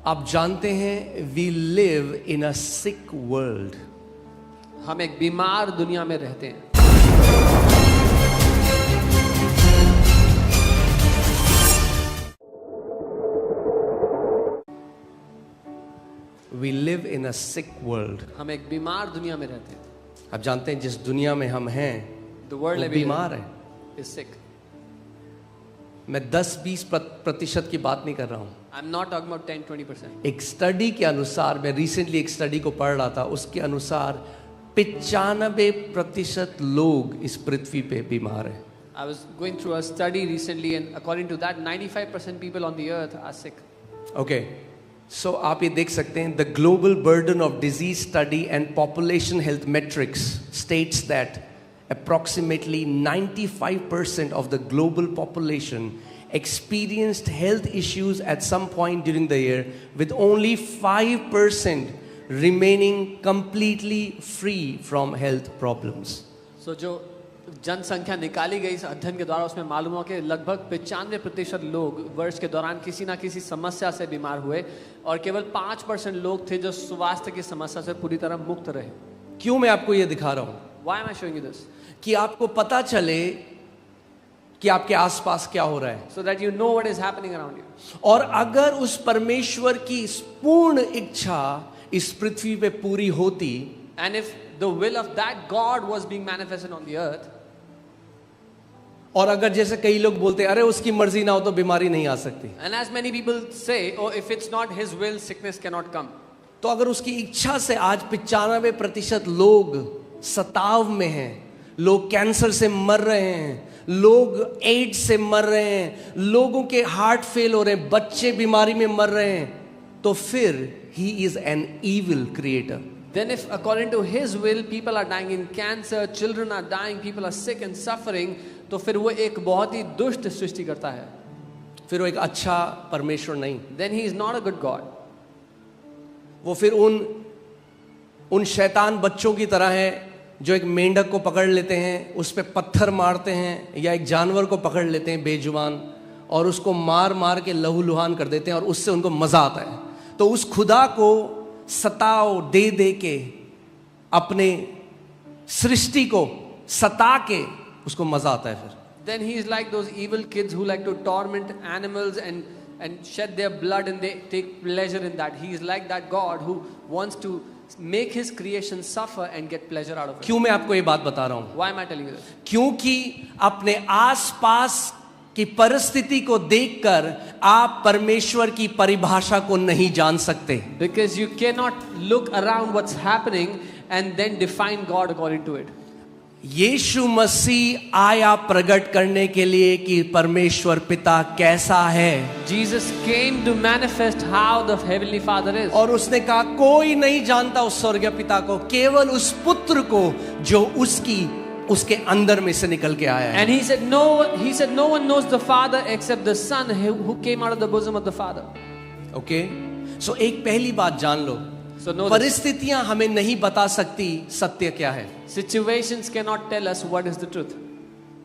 आप जानते हैं we live in a sick world. हम एक बीमार दुनिया में रहते हैं. We live in a sick world. हम एक बीमार दुनिया में रहते हैं. आप जानते हैं जिस दुनिया में हम हैं The world वो बीमार है. is sick. मैं 10-20% की बात नहीं कर रहा हूँ. I'm not talking about 10-20%. एक स्टडी के अनुसार, मैं रिसेंटली एक स्टडी को पढ़ रहा था, उसके अनुसार 95% लोग इस पृथ्वी पे बीमार हैं. I was going through a study recently, and according to that, 95% people on the earth are sick. Okay, so आप ये देख सकते हैं the global burden of disease study and population health metrics states that approximately 95% of the global population experienced health issues at some point during the year, with only 5% remaining completely free from health problems. So जो जनसंख्या निकाली गई इस अध्ययन के द्वारा, उसमें मालूम हुआ कि लगभग 95% लोग वर्ष के दौरान किसी ना किसी समस्या से बीमार हुए और केवल 5% लोग थे जो स्वास्थ्य की समस्या से पूरी तरह मुक्त रहे. क्यों मैं आपको ये दिखा रहा हूँ? Why am I showing you this? कि आपको पता चले कि आपके आसपास क्या हो रहा है. So that you know what is happening around you. और अगर उस परमेश्वर की पूर्ण इच्छा इस पृथ्वी पे पूरी होती, And if the will of that God was being manifested on the earth, और अगर जैसे कई लोग बोलते हैं अरे उसकी मर्जी ना हो तो बीमारी नहीं आ सकती, and as many people say, oh, if it's not His will, sickness cannot come. तो अगर उसकी इच्छा से आज 95% लोग सताव में हैं, लोग कैंसर से मर रहे हैं, लोग एड्स से मर रहे हैं, लोगों के हार्ट फेल हो रहे हैं, बच्चे बीमारी में मर रहे हैं, तो फिर he is an evil creator. Then if according to His will people are dying in cancer, children are dying, people are sick and suffering, तो फिर वो एक बहुत ही दुष्ट सृष्टि करता है. फिर वो एक अच्छा परमेश्वर नहीं. Then He is not a good God. वो फिर उन शैतान बच्चों की तरह है जो एक मेंढक को पकड़ लेते हैं, उस पे पत्थर मारते हैं, या एक जानवर को पकड़ लेते हैं बेजुबान और उसको मार मार के लहूलुहान कर देते हैं और उससे उनको मजा आता है. तो उस खुदा को सताओ दे दे के, अपने सृष्टि को सता के उसको मजा आता है. फिर Then He is like those evil kids who like to torment animals and shed their blood, and they take pleasure in that. He is like that God who wants to make His creation suffer and get pleasure out of it. क्यों मैं आपको ये बात बता रहा हूं? Why am I telling you this? क्योंकि अपने आसपास की परिस्थिति को देखकर आप परमेश्वर की परिभाषा को नहीं जान सकते. Because you cannot look around what's happening and then define God according to it. यीशु मसीह आया प्रकट करने के लिए कि परमेश्वर पिता कैसा है. Jesus came to manifest how the heavenly Father is. और उसने कहा कोई नहीं जानता उस स्वर्गीय पिता को, केवल उस पुत्र को जो उसके अंदर में से निकल के आया है. And he said no one knows the Father except the Son who came out of the bosom of the Father. Okay, so एक पहली बात जान लो, So know this. परिस्थितियां हमें नहीं बता सकती सत्य क्या है. Situations cannot tell us what is the truth.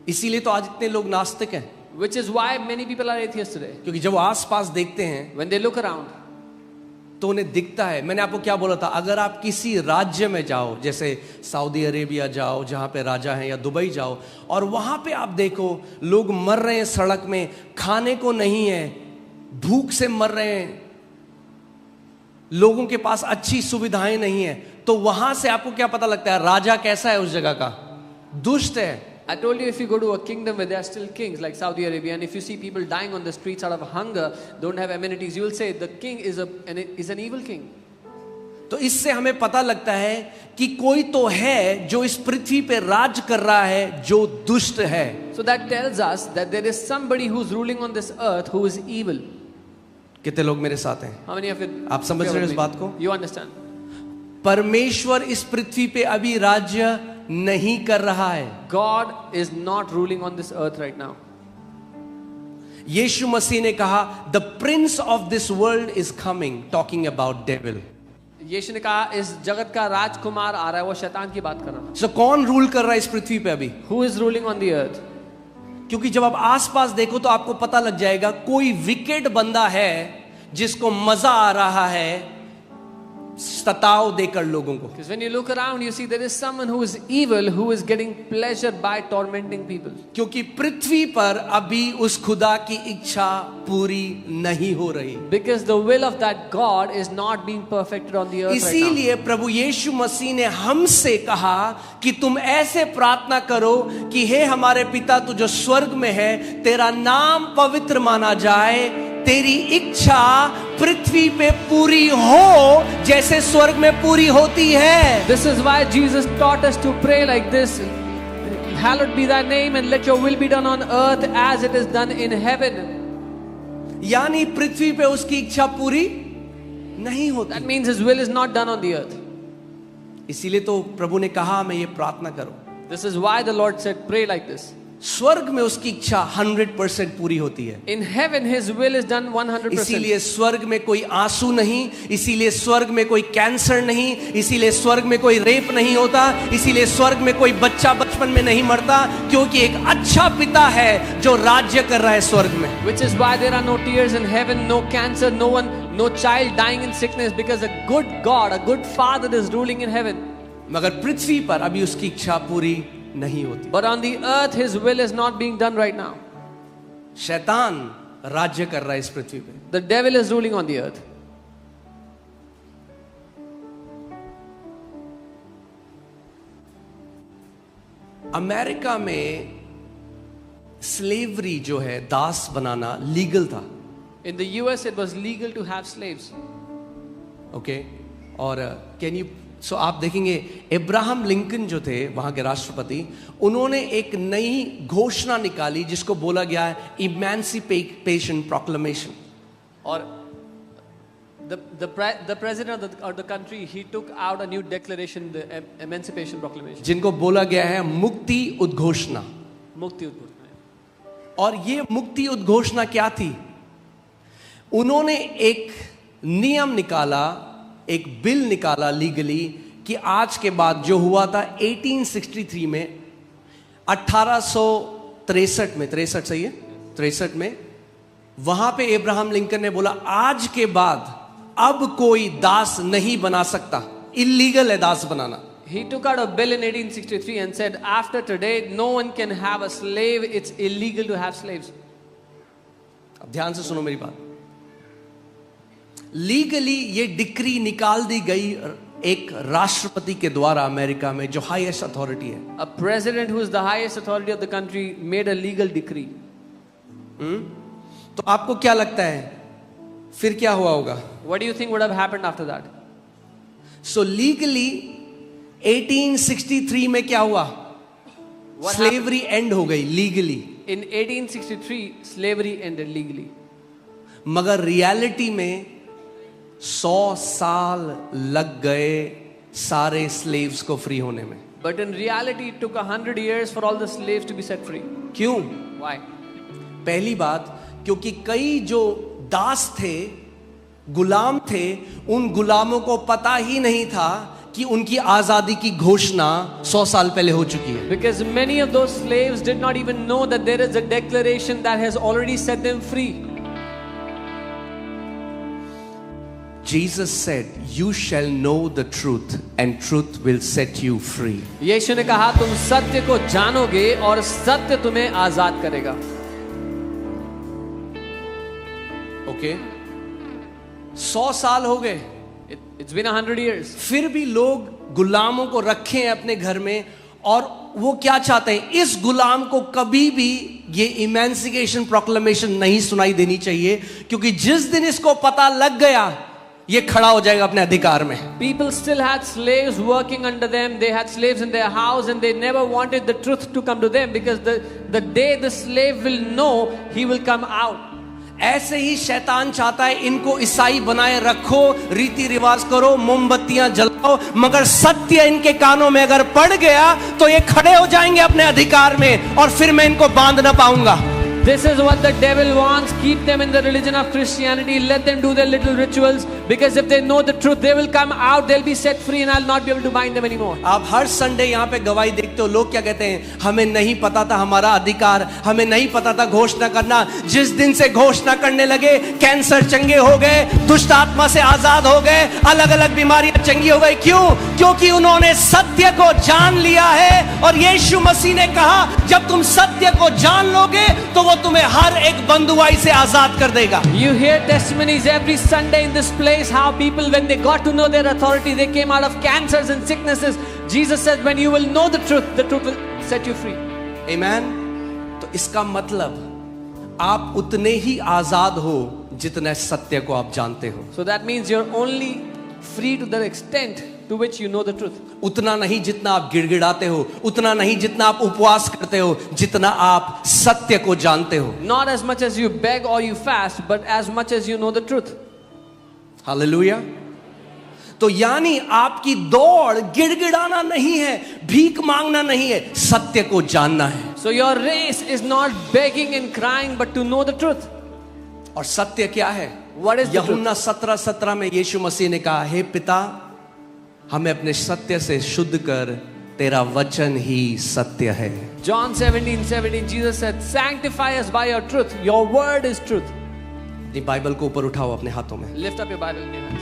इसीलिए तो आज इतने लोग नास्तिक हैं. Which is why many people are atheists today. क्योंकि जब आसपास देखते हैं When they look around, तो उन्हें दिखता है. मैंने आपको क्या बोला था, अगर आप किसी राज्य में जाओ, जैसे सऊदी अरेबिया जाओ जहां पे राजा हैं, या दुबई जाओ, और वहां पे आप देखो लोग मर रहे हैं सड़क में, खाने को नहीं है, भूख से मर रहे हैं, लोगों के पास अच्छी सुविधाएं नहीं है, तो वहां से आपको क्या पता लगता है राजा कैसा है उस जगह का? दुष्ट है. I told you if you go to a kingdom where there are still kings like Saudi Arabia, and if you see people dying on the streets out of hunger, don't have amenities, you will say the king is an evil king. तो इससे हमें पता लगता है कि कोई तो है जो इस पृथ्वी पे राज कर रहा है जो दुष्ट है. So that tells us that there is somebody who's ruling on this earth who is evil. कितने लोग मेरे साथ हैं? How many of you? आप समझ रहे हो इस बात को? You understand? परमेश्वर इस पृथ्वी पे अभी राज्य नहीं कर रहा है. God is not ruling on this earth right now. यीशु मसीह ने कहा the prince of this world is coming, talking about devil. Yeshu ने कहा इस जगत का राजकुमार आ रहा है, वो शैतान की बात कर रहा है. सो कौन रूल कर रहा है इस पृथ्वी पे अभी? Who is ruling on the earth? क्योंकि जब आप आसपास देखो तो आपको पता लग जाएगा कोई विकेट बंदा है जिसको मजा आ रहा है सताव देकर लोगों को। Because when you look around, you see there is someone who is evil, who is getting pleasure by tormenting people. क्योंकि पृथ्वी पर अभी उस खुदा की इच्छा पूरी नहीं हो रही। Because the will of that God is not being perfected on the earth right now. इसीलिए प्रभु यीशु मसीह ने हमसे कहा कि तुम ऐसे प्रार्थना करो कि हे हमारे पिता तू जो स्वर्ग में है, तेरा नाम पवित्र माना जाए, तेरी इच्छा पृथ्वी पे पूरी हो जैसे स्वर्ग में पूरी होती है। This is why Jesus taught us to pray like this. Hallowed be thy name and let your will be done on earth as it is done in heaven. यानी पृथ्वी पे उसकी इच्छा पूरी नहीं होती। That means his will is not done on the earth. इसीलिए तो प्रभु ने कहा मैं ये प्रार्थना करो। This is why the Lord said pray like this. स्वर्ग में उसकी इच्छा 100% पूरी होती है। In heaven his will is done 100%. इसीलिए स्वर्ग में कोई आंसू नहीं, इसीलिए स्वर्ग में कोई कैंसर नहीं, इसीलिए स्वर्ग में कोई रेप नहीं होता, इसीलिए स्वर्ग में कोई बच्चा बचपन में नहीं मरता, क्योंकि एक अच्छा पिता है जो राज्य कर रहा है स्वर्ग में। Which is why there are no tears in heaven, no cancer, no child dying in sickness, because a good God, a good father is ruling in heaven. मगर पृथ्वी पर अभी उसकी इच्छा पूरी नहीं होती। But on the earth his will is not being done right now. शैतान राज्य कर रहा है इस पृथ्वी पे। The devil is ruling on the earth. America में स्लेवरी जो है, दास बनाना लीगल था। In the US it was legal to have slaves. Okay और सो आप देखेंगे अब्राहम लिंकन जो थे वहां के राष्ट्रपति, उन्होंने एक नई घोषणा निकाली जिसको बोला गया है इमेंसिपेशन प्रोक्लेमेशन। और the president of the country, he took out a new declaration, the Emancipation Proclamation. जिनको बोला गया है मुक्ति उद्घोषणा। मुक्ति उद्घोषणा। और ये मुक्ति उद्घोषणा क्या थी? उन्होंने एक नियम निकाला, एक बिल निकाला लीगली कि आज के बाद जो हुआ था 1863 में, 1863 में, 63 सही है, 63 में, वहां पे अब्राहम लिंकन ने बोला आज के बाद अब कोई दास नहीं बना सकता, इलीगल है दास बनाना। He took out a bill in 1863 and said after today no one can have a slave, it's illegal to have slaves. अब ध्यान से सुनो मेरी बात। लीगली ये डिक्री निकाल दी गई एक राष्ट्रपति के द्वारा अमेरिका में, जो हाईएस्ट अथॉरिटी है। A president who is the highest authority of the country made a legal decree. तो आपको क्या लगता है फिर क्या हुआ होगा? What do you think would have happened after that? So legally 1863 में क्या हुआ? स्लेवरी एंड हो गई legally. In 1863 slavery ended legally. मगर रियलिटी में 100 साल लग गए सारे स्लेव्स को फ्री होने में। But in reality it took 100 years for all the slaves to be set free. क्यों? Why? पहली बात, क्योंकि कई जो दास थे, गुलाम थे, उन गुलामों को पता ही नहीं था कि उनकी आजादी की घोषणा 100 साल पहले हो चुकी है। Because many of those slaves did not even know that there is a declaration that has already set them free. Jesus said, "You shall know the truth, and truth will set you free." यीशु ने कहा तुम सत्य को जानोगे और सत्य तुम्हें आजाद करेगा। ओके 100 साल हो गए, It's been 100 years. फिर भी लोग गुलामों को रखे हैं अपने घर में, और वो क्या चाहते हैं? इस गुलाम को कभी भी ये इमेंसिपेशन प्रोक्लेमेशन नहीं सुनाई देनी चाहिए, क्योंकि जिस दिन इसको पता लग गया ये खड़ा हो जाएगा अपने अधिकार में। People still had slaves working under them. They had slaves in their house and they never wanted the truth to come to them, because the day the slave will know, he will come out. ऐसे ही शैतान चाहता है इनको ईसाई बनाए रखो, रीति रिवाज करो, मोमबत्तियां जलाओ, मगर सत्य इनके कानों में अगर पड़ गया तो ये खड़े हो जाएंगे अपने अधिकार में, और फिर मैं इनको बांध ना पाऊंगा। This is what the devil wants. Keep them in the religion of Christianity. Let them do their little rituals. Because if they know the truth, they will come out, they'll be set free, and I'll not be able to bind them anymore. आप हर Sunday यहाँ पे गवाही देखते हो, लोग क्या कहते हैं, हमें नहीं पता था हमारा अधिकार, हमें नहीं पता था घोषणा करना। जिस दिन से घोषणा करने लगे, कैंसर चंगे हो गए, दुष्ट आत्मा से आजाद हो गए, अलग अलग बीमारियां चंगी हो गई। क्यों? क्योंकि उन्होंने सत्य को जान लिया है। और यीशु मसीह ने कहा, जब तुम सत्य को जान लोगे तो वो तुम्हें हर एक बंधुआई से आजाद कर देगा। You hear testimonies every Sunday in this place, how people, when they got to know their authority, they came out of cancers and sicknesses. Jesus said, when you will know the truth will set you free. Amen? तो इसका मतलब आप उतने ही आजाद हो जितने सत्य को आप जानते हो। So that means you're only free to the extent to which you know the truth. उतना नहीं जितना आप गिड़गिड़ाते हो, उतना नहीं जितना आप उपवास करते हो, जितना आप सत्य को जानते हो। Not as much as you beg or you fast, but as much as you know the truth. Hallelujah. तो यानी आपकी दौड़ गिड़गिड़ाना नहीं है, भीख मांगना नहीं है, सत्य को जानना है। So your race is not begging and crying, but to know the truth. और सत्य क्या है? What is the truth? यूहन्ना 17:17 में यीशु मसीह ने कहा, हे पिता, हमें अपने सत्य से शुद्ध कर, तेरा वचन ही सत्य है। John 17:17, Jesus said, sanctify us by your truth. Your word is truth. अपनी बाइबल को ऊपर उठाओ अपने हाथों में, Lift up your Bible in your hands.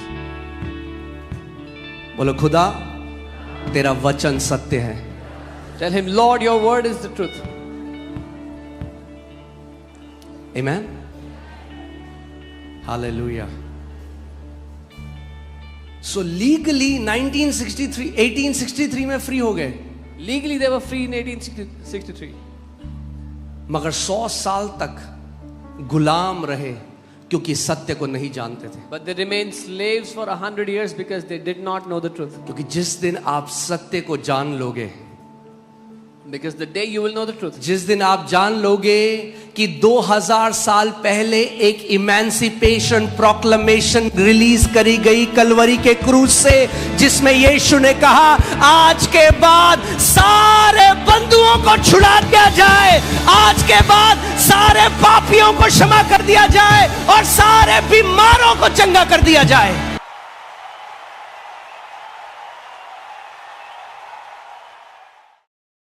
बोलो, खुदा तेरा वचन सत्य है। Tell him, Lord, your word is the truth. Amen? Hallelujah. So legally 1863 में फ्री हो गए, Legally they were free in 1863. मगर 100 साल तक गुलाम रहे क्योंकि सत्य को नहीं जानते थे। But they remained slaves for 100 years because they did not know the truth. क्योंकि जिस दिन आप सत्य को जान लोगे, Because the day you will know the truth, जिस दिन आप जान लोगे कि 2000 साल पहले एक इमेंसिपेशन प्रोक्लेमेशन रिलीज करी गई कलवरी के क्रूज से, जिसमें यीशु ने कहा, आज के बाद सारे बंधुओं को छुड़ा दिया जाए, आज के बाद सारे पापियों को क्षमा कर दिया जाए और सारे बीमारों को चंगा कर दिया जाए।